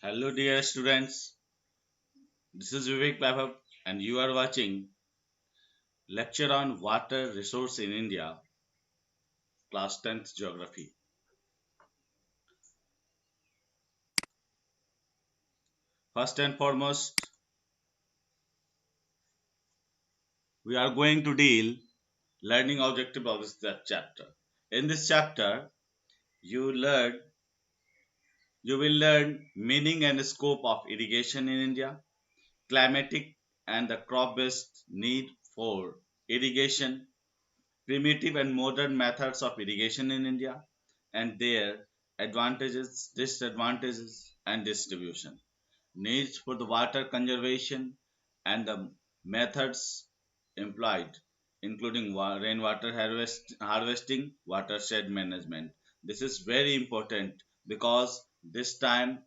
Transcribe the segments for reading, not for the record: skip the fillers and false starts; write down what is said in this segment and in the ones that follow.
Hello, dear students. This is Vivek Vaibhav, and you are watching lecture on water resource in India, class 10th geography. First and foremost, we are going to deal learning objective of this chapter. In this chapter, you learn you will learn meaning and scope of irrigation in India, climatic and the crop-based need for irrigation, primitive and modern methods of irrigation in India, and their advantages, disadvantages, and distribution, needs for the water conservation, and the methods employed, including rainwater harvesting, watershed management. This is very important because this time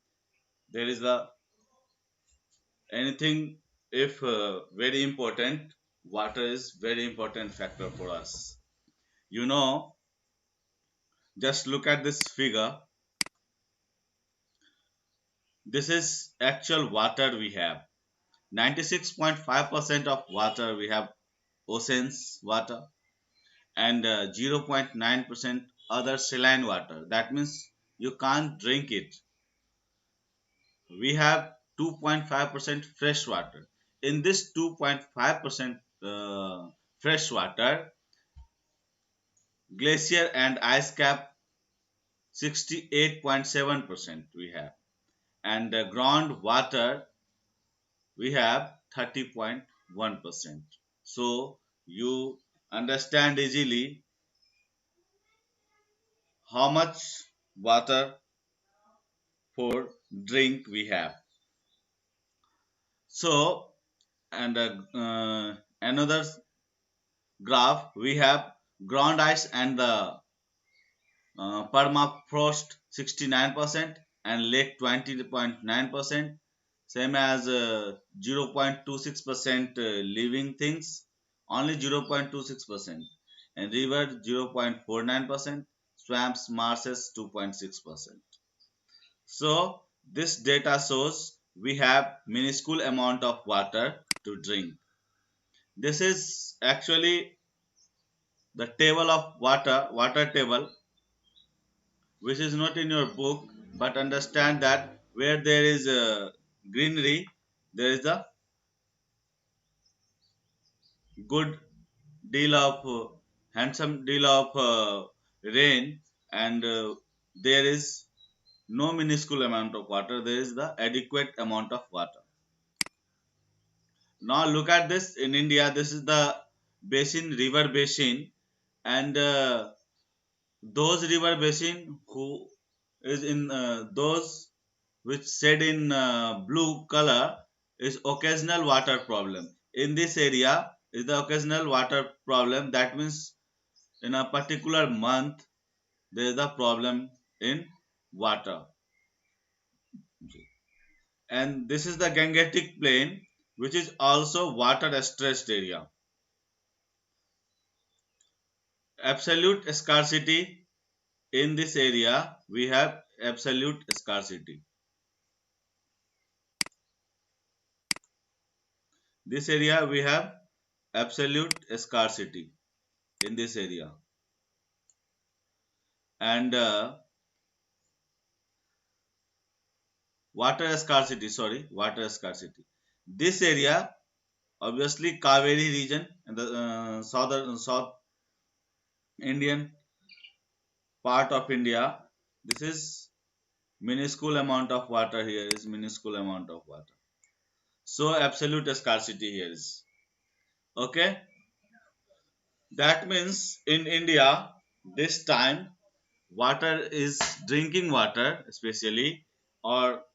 there is a anything if very important, water is very important factor for us. You know, just look at this figure. This is actual water we have. 96.5% of water we have oceans water and 0.9% other saline water. That means you can't drink it. We have 2.5% fresh water. In this 2.5% fresh water, glacier and ice cap 68.7% we have, and groundwater we have 30.1%. So you understand easily how much water for drink we have. So and another graph we have ground ice and the permafrost 69% and lake 20.9%, same as 0.26% living things, only 0.26%, and river 0.49%, swamps marshes 2.6%. So this data shows we have minuscule amount of water to drink. This is actually the table of water table, which is not in your book, but understand that where there is greenery, there is a good deal of handsome deal of rain, and there is no minuscule amount of water, there is the adequate amount of water. Now look at this. In India, this is the basin, river basin, and those river basin who is in those which said in blue color is occasional water problem. In this area is the occasional water problem. That means in a particular month there is a problem in water. And this is the Gangetic Plain, which is also water stressed area. Absolute scarcity in this area, we have absolute scarcity. This area we have absolute scarcity in this area, and water scarcity. This area, obviously Kaveri region and the South Indian part of India. This is minuscule amount of water here is minuscule amount of water. So absolute scarcity here is okay. That means in India this time water is drinking water especially or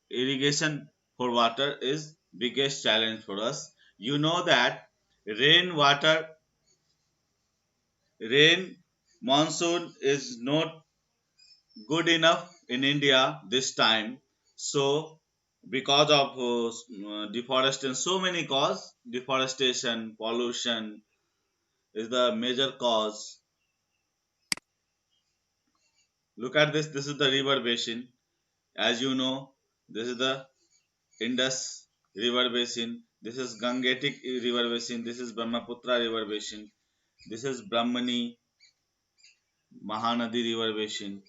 irrigation for water is biggest challenge for us. You know that rain water rain monsoon is not good enough in India this time. So because of deforestation, so many cause, deforestation, pollution is the major cause. Look at this. This is the river basin. As you know, This is the Indus river basin. This is Gangetic river basin. This is Brahmaputra river basin. This is Brahmani Mahanadi river basin.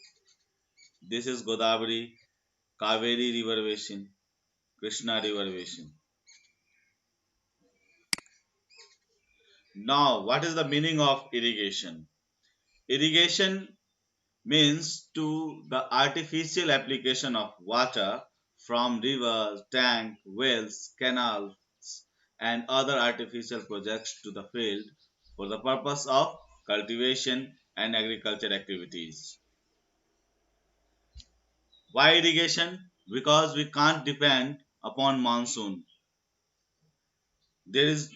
This is Godavari, Kaveri river basin, Krishna river basin. Now, what is the meaning of irrigation? Irrigation means to the artificial application of water from rivers, tanks, wells, canals, and other artificial projects to the field for the purpose of cultivation and agriculture activities. Why irrigation? Because we can't depend upon monsoon. There is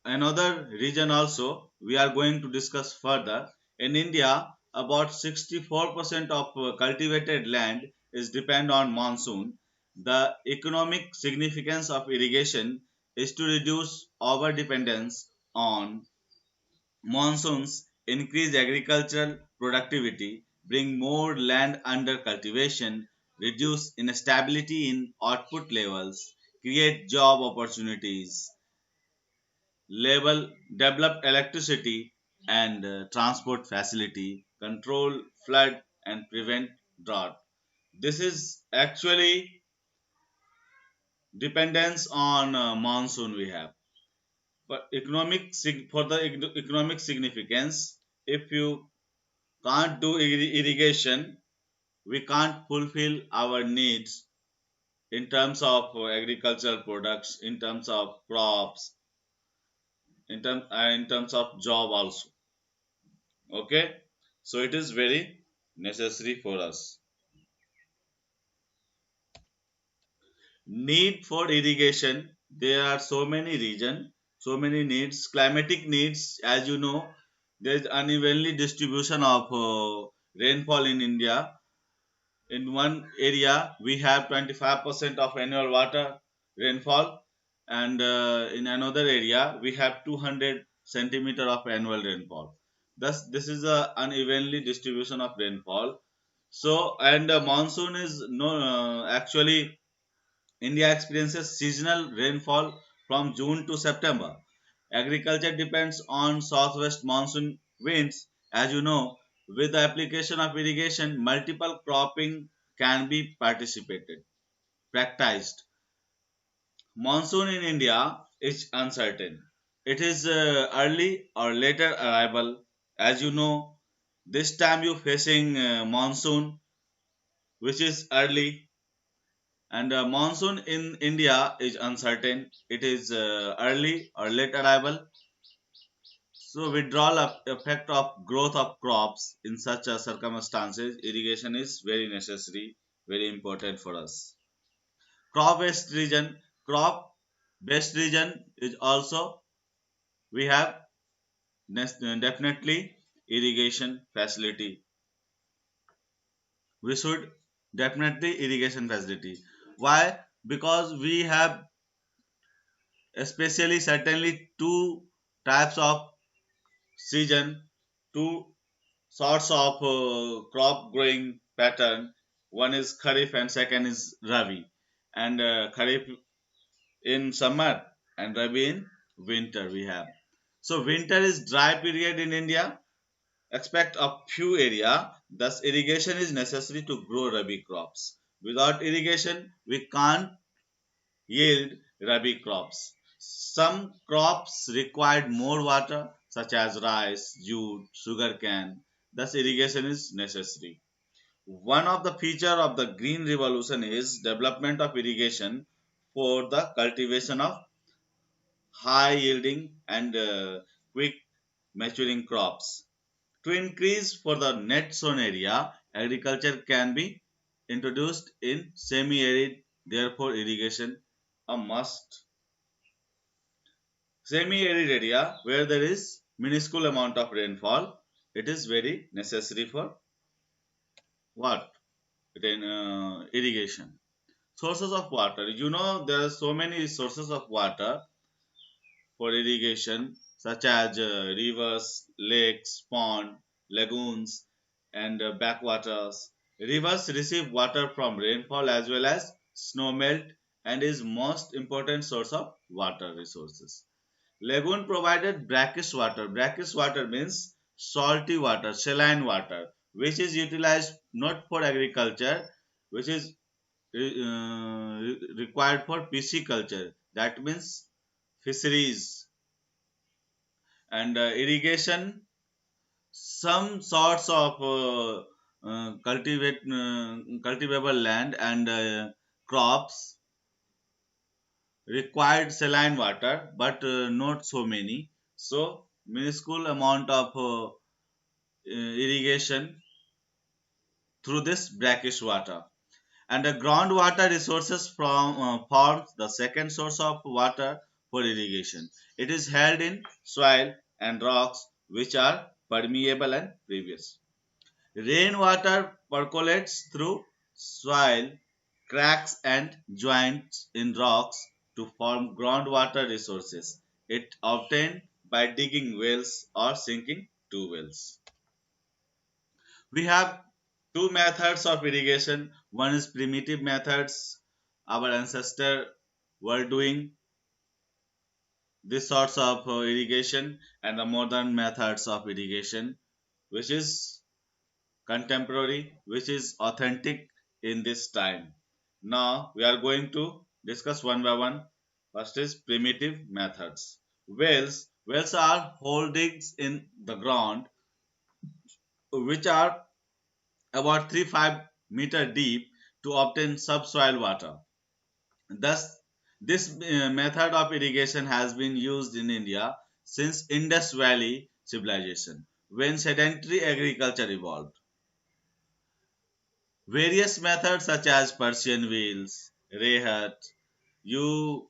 another region also we are going to discuss further. In India, about 64% of cultivated land is depend on monsoon. The economic significance of irrigation is to reduce our dependence on monsoons, increase agricultural productivity, bring more land under cultivation, reduce instability in output levels, create job opportunities, develop electricity and transport facility, control flood and prevent drought. This is actually dependence on monsoon we have. But for the economic significance, if you can't do irrigation, we can't fulfill our needs in terms of agricultural products, in terms of crops, in terms of job also. Okay, so it is very necessary for us. Need for irrigation, there are so many region, so many needs. Climatic needs, as you know, there is unevenly distribution of rainfall in India. In one area we have 25% of annual water rainfall, and in another area we have 200 centimeter of annual rainfall. Thus this is a unevenly distribution of rainfall. So and monsoon is no actually India experiences seasonal rainfall from June to September. Agriculture depends on southwest monsoon winds. As you know, with the application of irrigation, multiple cropping can be practiced. Monsoon in India is uncertain. It is early or later arrival. As you know, this time you facing monsoon, which is early, and monsoon in India is uncertain. It is early or late arrival. So withdrawal effect of growth of crops in such circumstances, irrigation is very necessary, very important for us. Crop based region, crop based region is also we have definitely irrigation facility. We should definitely irrigation facility. Why? Because we have especially certainly two types of season, two sorts of crop growing pattern. One is kharif and second is rabi, and kharif in summer and rabi in winter we have. So winter is dry period in India, except a few area. Thus irrigation is necessary to grow rabi crops. Without irrigation we can't yield rabi crops. Some crops required more water, such as rice, jute, sugarcane. Thus, irrigation is necessary. One of the feature of the green revolution is development of irrigation for the cultivation of high yielding and quick maturing crops. To increase for the net sown area, agriculture can be introduced in semi-arid, therefore irrigation a must. Semi-arid area where there is minuscule amount of rainfall, it is very necessary for what? Irrigation. Sources of water. You know there are so many sources of water for irrigation, such as rivers, lakes, pond, lagoons, and backwaters. Rivers receive water from rainfall as well as snow melt, and is most important source of water resources. Lagoon provided brackish water. Brackish water means salty water, saline water, which is utilized not for agriculture, which is required for pisciculture. That means fisheries and irrigation. Some sorts of cultivable land and crops required saline water, but not so many. So minuscule amount of irrigation through this brackish water. And the groundwater resources from forms the second source of water for irrigation. It is held in soil and rocks which are permeable and pervious. Rainwater percolates through soil, cracks and joints in rocks to form groundwater resources. It obtained by digging wells or sinking two wells. We have two methods of irrigation. One is primitive methods. Our ancestors were doing these sorts of irrigation, and the modern methods of irrigation, which is contemporary, which is authentic in this time. Now we are going to discuss one by one. First is primitive methods. Wells. Wells are holdings in the ground which are about 3-5 meter deep to obtain subsoil water. Thus, this method of irrigation has been used in India since Indus Valley civilization, when sedentary agriculture evolved. Various methods such as Persian wheels, rehat, you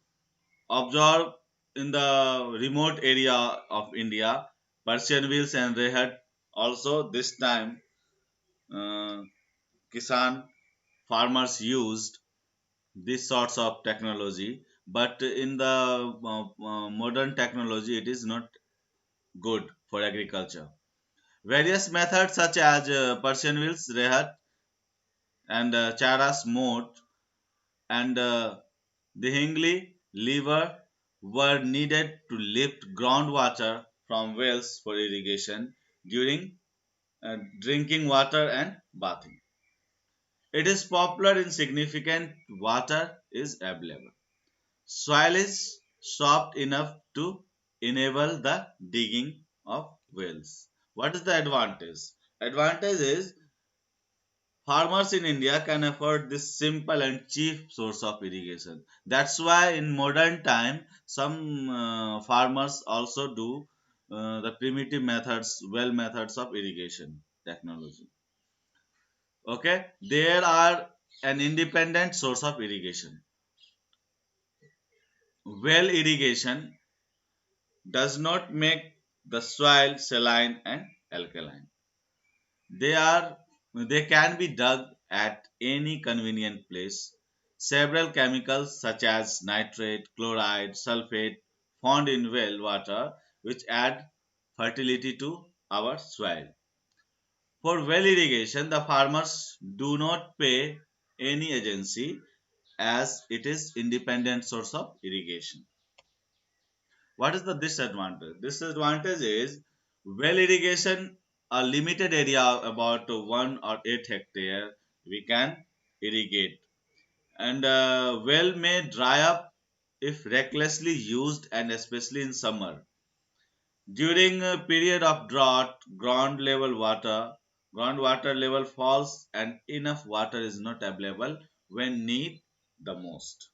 observe in the remote area of India, Persian wheels and rehat also this time uh, Kisan farmers used these sorts of technology, but in the modern technology it is not good for agriculture. Various methods such as Persian wheels, rehat and charas moat and the Hingley lever were needed to lift groundwater from wells for irrigation during drinking water and bathing. It is popular in significant water is available. Soil is soft enough to enable the digging of wells. What is the advantage? Advantage is farmers in India can afford this simple and cheap source of irrigation. That's why in modern time some farmers also do the primitive methods, well methods of irrigation technology. Okay, there are an independent source of irrigation. Well irrigation does not make the soil saline and alkaline. They are they can be dug at any convenient place. Several chemicals such as nitrate, chloride, sulfate found in well water which add fertility to our soil. For well irrigation, the farmers do not pay any agency as it is independent source of irrigation. What is the disadvantage? Disadvantage is well irrigation, a limited area about 1 or 8 hectare we can irrigate, and well may dry up if recklessly used, and especially in summer. During a period of drought, groundwater level falls, and enough water is not available when need the most.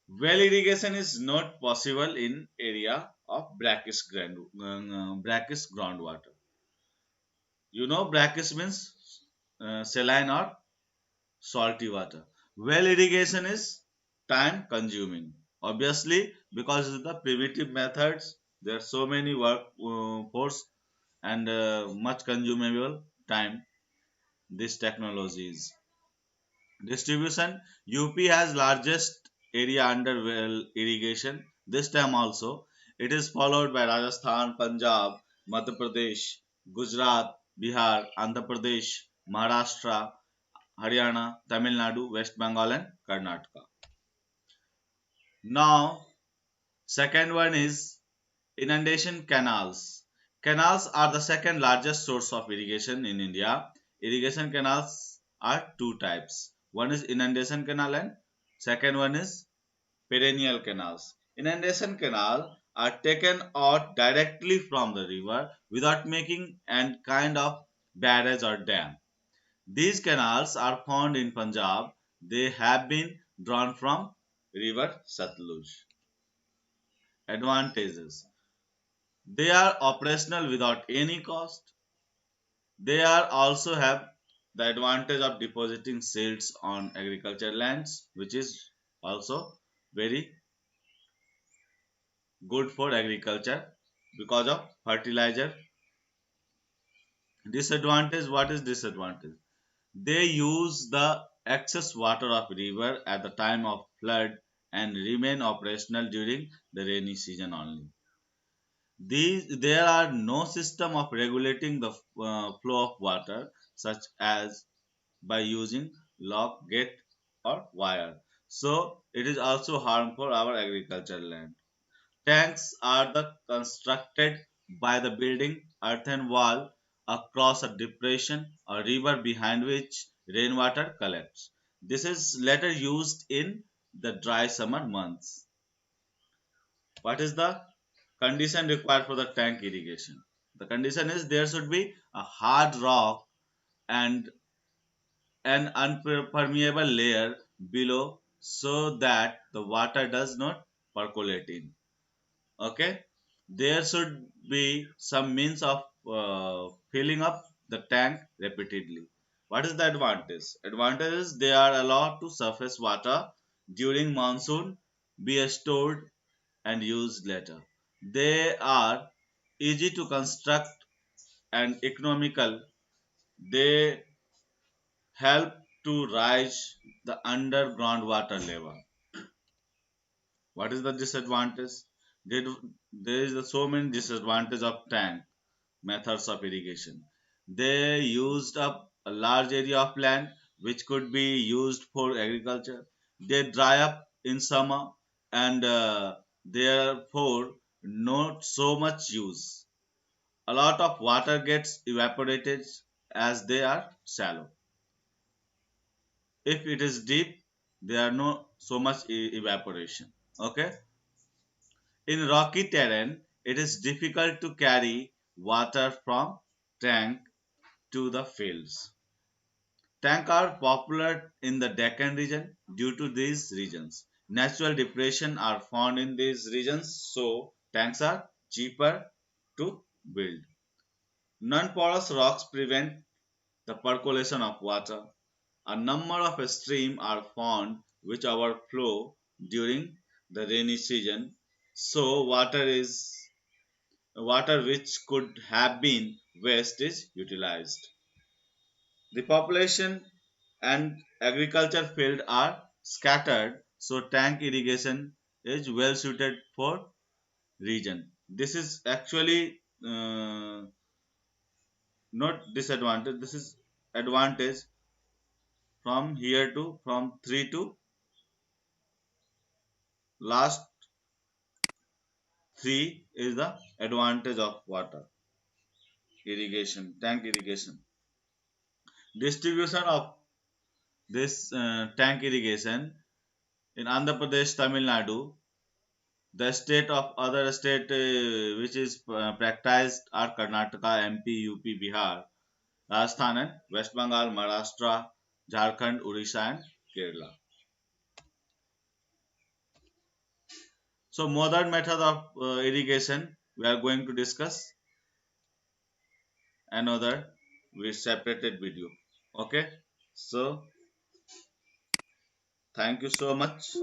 Well irrigation is not possible in area of brackish groundwater. You know brackish means saline or salty water. Well irrigation is time consuming. Obviously, because of the primitive methods, there are so many work force and much consumable time. This technology is. Distribution. UP has largest area under well irrigation. This time also, it is followed by Rajasthan, Punjab, Madhya Pradesh, Gujarat, Bihar, Andhra Pradesh, Maharashtra. Haryana, Tamil Nadu, West Bengal, and Karnataka. Now, second one is inundation canals. Canals are the second largest source of irrigation in India. Irrigation canals are two types. One is inundation canal and second one is perennial canals. Inundation canal are taken out directly from the river without making any kind of barrage or dam. These canals are found in Punjab. They have been drawn from river Satluj. Advantages: they are operational without any cost. They are also have the advantage of depositing seeds on agriculture lands, which is also very good for agriculture because of fertilizer. Disadvantage: what is disadvantage? They use the excess water of river at the time of flood and remain operational during the rainy season only. There are no system of regulating the flow of water such as by using lock, gate or wire. So it is also harmful for our agricultural land. Tanks are the constructed by the building earthen wall across a depression or river behind which rainwater collects. This is later used in the dry summer months. What is the condition required for the tank irrigation? The condition is there should be a hard rock and an unpermeable layer below so that the water does not percolate in. Okay, there should be some means of filling up the tank repeatedly. What is the advantage? Advantage is they are allowed to surface water during monsoon, be stored and used later. They are easy to construct and economical. They help to rise the underground water level. What is the disadvantage? There is so many disadvantages of tank methods of irrigation. They used up a large area of land which could be used for agriculture. They dry up in summer and therefore not so much use. A lot of water gets evaporated as they are shallow. If it is deep, there are no so much evaporation. Okay. In rocky terrain, it is difficult to carry water from tank to the fields. Tanks are popular in the Deccan region due to these regions. Natural depression are found in these regions, so tanks are cheaper to build. Non-porous rocks prevent the percolation of water. A number of streams are found which overflow during the rainy season, so water which could have been waste is utilized. The population and agriculture field are scattered, so tank irrigation is well suited for region. This is actually not disadvantage. This is advantage from here to from 3 to last 3 is the advantage of water irrigation, tank irrigation. Distribution of this tank irrigation in Andhra Pradesh, Tamil Nadu, the state of other state which is practiced are Karnataka, MP, UP, Bihar, Rajasthan and West Bengal, Maharashtra, Jharkhand, Odisha and Kerala. So modern method of irrigation we are going to discuss another with separated video. Okay. So thank you so much.